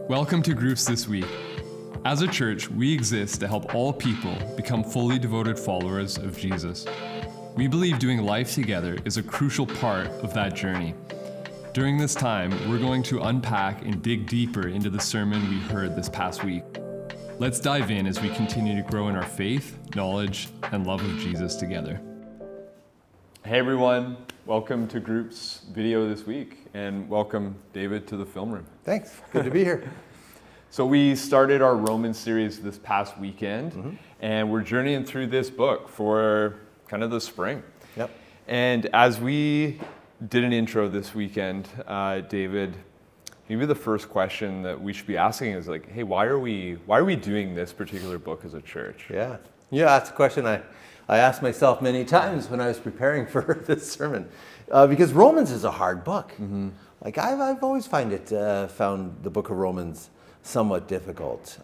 Welcome to Groups This Week. As a church, we exist to help all people become fully devoted followers of Jesus. We believe doing life together is a crucial part of that journey. During this time, we're going to unpack and dig deeper into the sermon we heard this past week. Let's dive in as we continue to grow in our faith, knowledge, and love of Jesus together. Hey everyone, welcome to Group's video this week, and welcome David to the film room. Thanks, good to be here. So we started our Romans series this past weekend, and we're journeying through this book for kind of the spring. Yep. And as we did an intro this weekend, David, maybe the first question that we should be asking is like, hey, why are we doing this particular book as a church? Yeah, that's a question I asked myself many times when I was preparing for this sermon, because Romans is a hard book. Like I've always found the book of Romans somewhat difficult.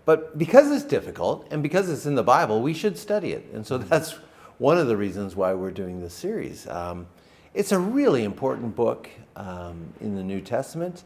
But because it's difficult and because it's in the Bible, we should study it. And so that's one of the reasons why we're doing this series. It's a really important book in the New Testament,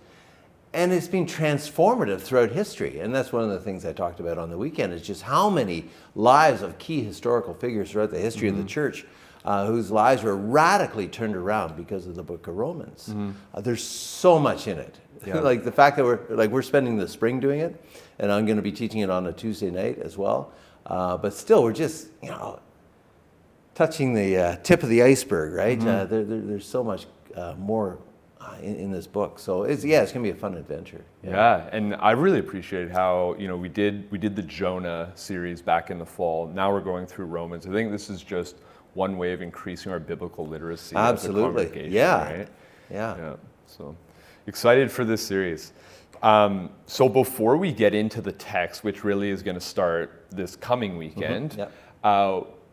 and it's been transformative throughout history. And that's one of the things I talked about on the weekend, is just how many lives of key historical figures throughout the history of the church whose lives were radically turned around because of the book of Romans. There's so much in it. Yeah. Like the fact that we're spending the spring doing it, and I'm going to be teaching it on a Tuesday night as well. But still, we're just touching the tip of the iceberg, right? There's so much more in this book, so it's going to be a fun adventure. Yeah, and I really appreciate how we did the Jonah series back in the fall. Now we're going through Romans. I think this is just one way of increasing our biblical literacy. Absolutely. As a congregation, right? Yeah. So excited for this series. So before we get into the text, which really is going to start this coming weekend,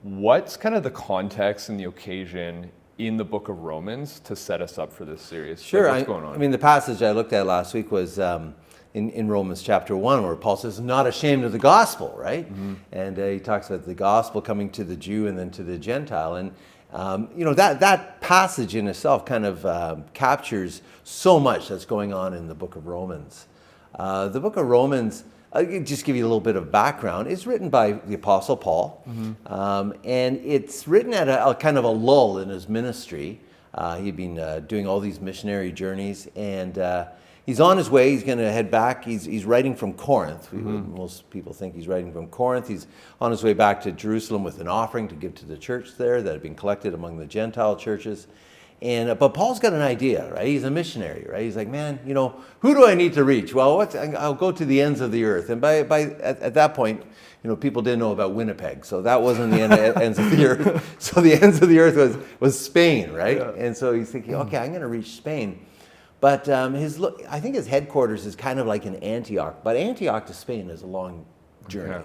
what's kind of the context and the occasion in the book of Romans to set us up for this series? Sure. What's going on? I mean, the passage I looked at last week was in Romans chapter 1, where Paul says, not ashamed of the gospel, right? And he talks about the gospel coming to the Jew and then to the Gentile. And, that passage in itself kind of captures so much that's going on in the book of Romans. The book of Romans, I'll just give you a little bit of background. It's written by the Apostle Paul, and it's written at a kind of a lull in his ministry. He'd been doing all these missionary journeys, and he's on his way. He's going to head back. He's writing from Corinth. Most people think he's writing from Corinth. He's on his way back to Jerusalem with an offering to give to the church there that had been collected among the Gentile churches. But Paul's got an idea, right? He's a missionary, right? He's like, man, who do I need to reach? Well, I'll go to the ends of the earth. And at that point, people didn't know about Winnipeg, so that wasn't the ends of the earth. So the ends of the earth was Spain, right? Yeah. And so he's thinking, okay, I'm going to reach Spain. But I think his headquarters is kind of like in Antioch. But Antioch to Spain is a long journey. Yeah.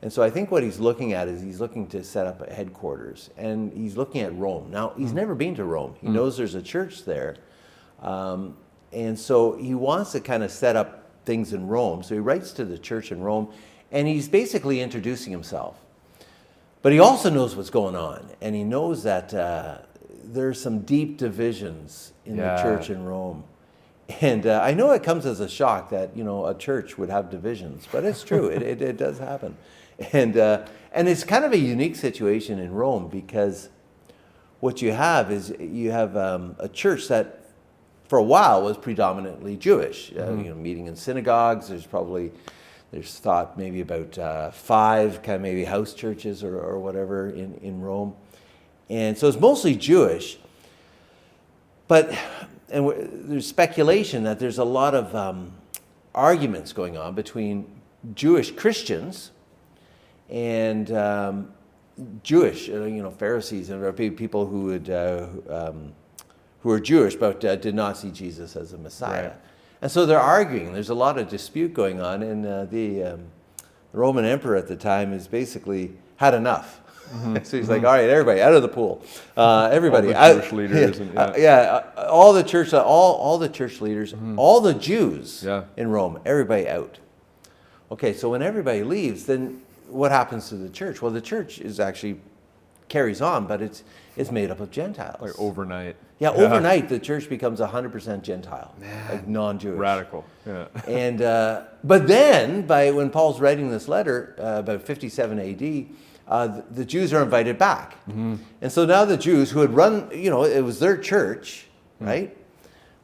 And so I think what he's looking at is he's looking to set up a headquarters, and he's looking at Rome. Now, he's never been to Rome. He knows there's a church there. And so he wants to kind of set up things in Rome. So he writes to the church in Rome, and he's basically introducing himself. But he also knows what's going on, and he knows that there's some deep divisions in the church in Rome. And I know it comes as a shock that, a church would have divisions, but it's true. It does happen. And it's kind of a unique situation in Rome, because what you have is a church that for a while was predominantly Jewish, meeting in synagogues. There's thought maybe about 5 kind of maybe house churches or whatever in Rome. And so it's mostly Jewish, but there's speculation that there's a lot of arguments going on between Jewish Christians and Jewish, Pharisees and people who were Jewish but did not see Jesus as a Messiah. Right. And so they're arguing. There's a lot of dispute going on, and the Roman emperor at the time has basically had enough. So he's like, all right, everybody out of the pool. Everybody, all the church leaders, all the church, all the church leaders, all the Jews in Rome, everybody out. Okay, so when everybody leaves, then what happens to the church? Well, the church is actually carries on, but it's made up of Gentiles. Like overnight. Yeah, overnight the church becomes 100% Gentile, like non-Jewish. Radical. Yeah. And but then, when Paul's writing this letter, about 57 AD, the Jews are invited back. Mm-hmm. And so now the Jews who had run, it was their church, right?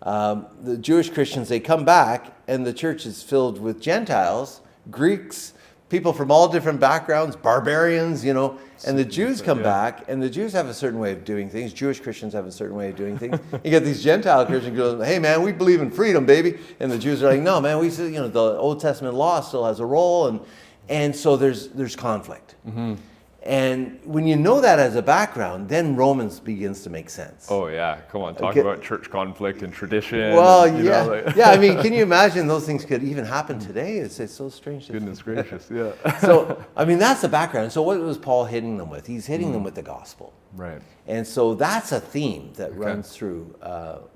The Jewish Christians, they come back, and the church is filled with Gentiles, Greeks, people from all different backgrounds, barbarians, and the Jews come back, and the Jews have a certain way of doing things. Jewish Christians have a certain way of doing things. You get these Gentile Christians going, hey man, we believe in freedom, baby. And the Jews are like, no man, we see, the Old Testament law still has a role, and so there's conflict. Mm-hmm. And when you know that as a background, then Romans begins to make sense. Oh yeah, come on, talk about church conflict and tradition. Well, yeah. I mean, can you imagine those things could even happen today? It's so strange. Goodness gracious, yeah. So, I mean, that's the background. So what was Paul hitting them with? He's hitting them with the gospel. Right. And so that's a theme that runs through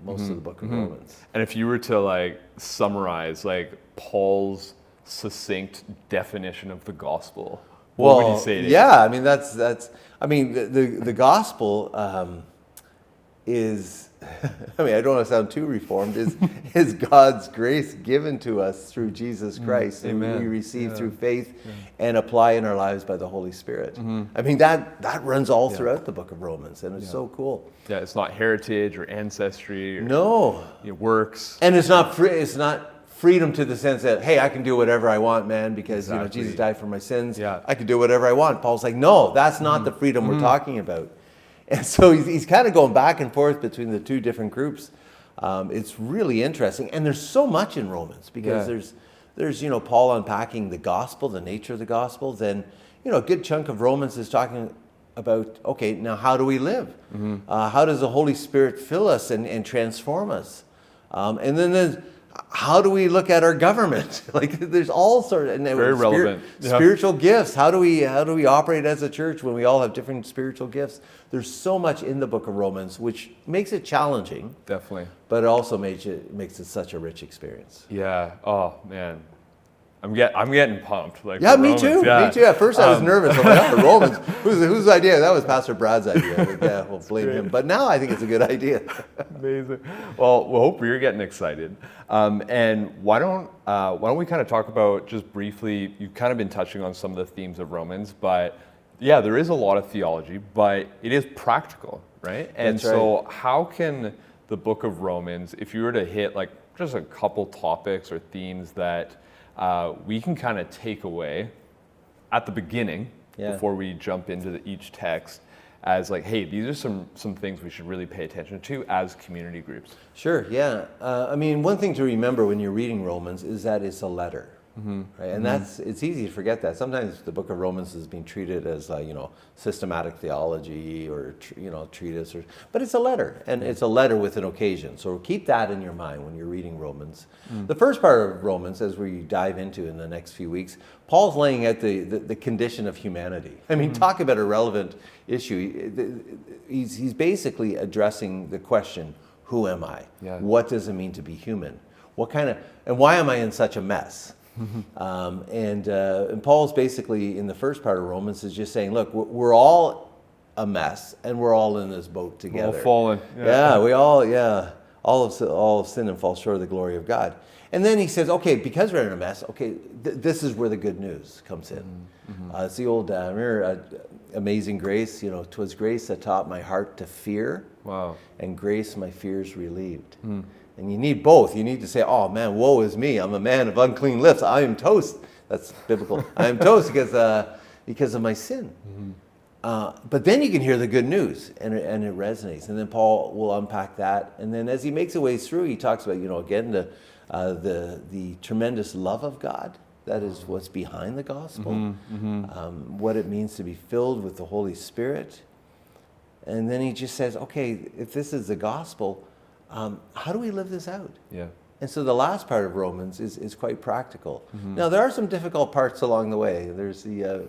most of the book of Romans. And if you were to summarize Paul's succinct definition of the gospel, what would you say to yeah, I mean the gospel is, I mean, I don't want to sound too reformed, is God's grace given to us through Jesus Christ, and we receive through faith and apply in our lives by the Holy Spirit. Mm-hmm. I mean, that runs all throughout the book of Romans, and it's so cool. Yeah, it's not heritage or ancestry or no works. And it's not freedom to the sense that, hey, I can do whatever I want, man, because Jesus died for my sins. Yeah. I can do whatever I want. Paul's like, no, that's not the freedom we're talking about. And so he's kind of going back and forth between the two different groups. It's really interesting. And there's so much in Romans because there's Paul unpacking the gospel, the nature of the gospel. Then, a good chunk of Romans is talking about, okay, now how do we live? Mm-hmm. How does the Holy Spirit fill us and transform us? And then there's, how do we look at our government? There's all sorts of very relevant spiritual gifts. How do we operate as a church when we all have different spiritual gifts? There's so much in the book of Romans, which makes it challenging. Definitely. But it also makes it such a rich experience. Yeah. Oh man. I'm getting pumped. Me too. Me too. At first I was nervous. I'm like, the Romans. Whose idea? That was Pastor Brad's idea. Yeah, we'll blame him. But now I think it's a good idea. Amazing. Well, we hope you're getting excited. And why don't we kind of talk about, just briefly, you've kind of been touching on some of the themes of Romans, but yeah, there is a lot of theology, but it is practical, right? And so how can the book of Romans, if you were to hit just a couple topics or themes that we can kind of take away at the beginning before we jump into each text as hey, these are some things we should really pay attention to as community groups. Sure, yeah. I mean, one thing to remember when you're reading Romans is that it's a letter. Mm-hmm. Right? And it's easy to forget that. Sometimes the book of Romans is being treated as systematic theology or treatise, but it's a letter, and it's a letter with an occasion. So keep that in your mind when you're reading Romans. The first part of Romans, as we dive into in the next few weeks, Paul's laying out the condition of humanity. I mean, talk about a relevant issue. He's basically addressing the question, who am I? Yeah. What does it mean to be human? And why am I in such a mess? And Paul's basically in the first part of Romans is just saying, look, we're all a mess, and we're all in this boat together. We're all fallen. We all have sinned and fall short of the glory of God. And then he says, okay, because we're in a mess, okay, this is where the good news comes in. Mm-hmm. It's the old, remember, Amazing Grace, 'twas grace that taught my heart to fear. Wow. And grace my fears relieved. Mm. And you need both. You need to say, oh man, woe is me. I'm a man of unclean lips. I am toast. That's biblical. I am toast because of my sin. Mm-hmm. But then you can hear the good news, and it resonates. And then Paul will unpack that. And then as he makes his way through, he talks about, again, the tremendous love of God. That is what's behind the gospel. Mm-hmm. What it means to be filled with the Holy Spirit. And then he just says, okay, if this is the gospel, how do we live this out? Yeah. And so the last part of Romans is quite practical. Mm-hmm. Now, there are some difficult parts along the way. There's the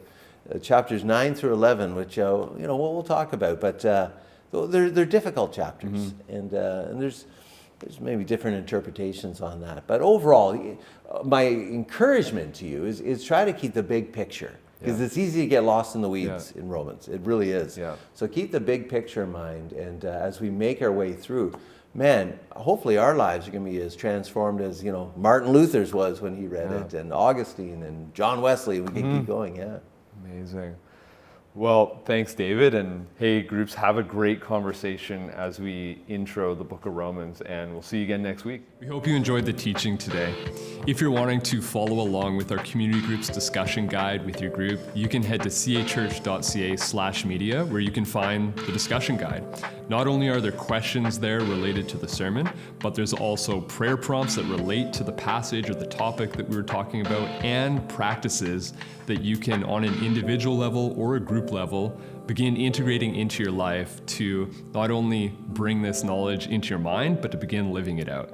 chapters 9 through 11, which we'll talk about. But they're difficult chapters, mm-hmm. and there's maybe different interpretations on that. But overall, my encouragement to you is try to keep the big picture. Because it's easy to get lost in the weeds in Romans. It really is. Yeah. So keep the big picture in mind, and as we make our way through, man, hopefully our lives are going to be as transformed as, Martin Luther's was when he read it, and Augustine and John Wesley. We can keep going, Amazing. Well, thanks, David. And hey, groups, have a great conversation as we intro the book of Romans, and we'll see you again next week. We hope you enjoyed the teaching today. If you're wanting to follow along with our community group's discussion guide with your group, you can head to cachurch.ca/media, where you can find the discussion guide. Not only are there questions there related to the sermon, but there's also prayer prompts that relate to the passage or the topic that we were talking about, and practices that you can, on an individual level or a group level, begin integrating into your life to not only bring this knowledge into your mind, but to begin living it out.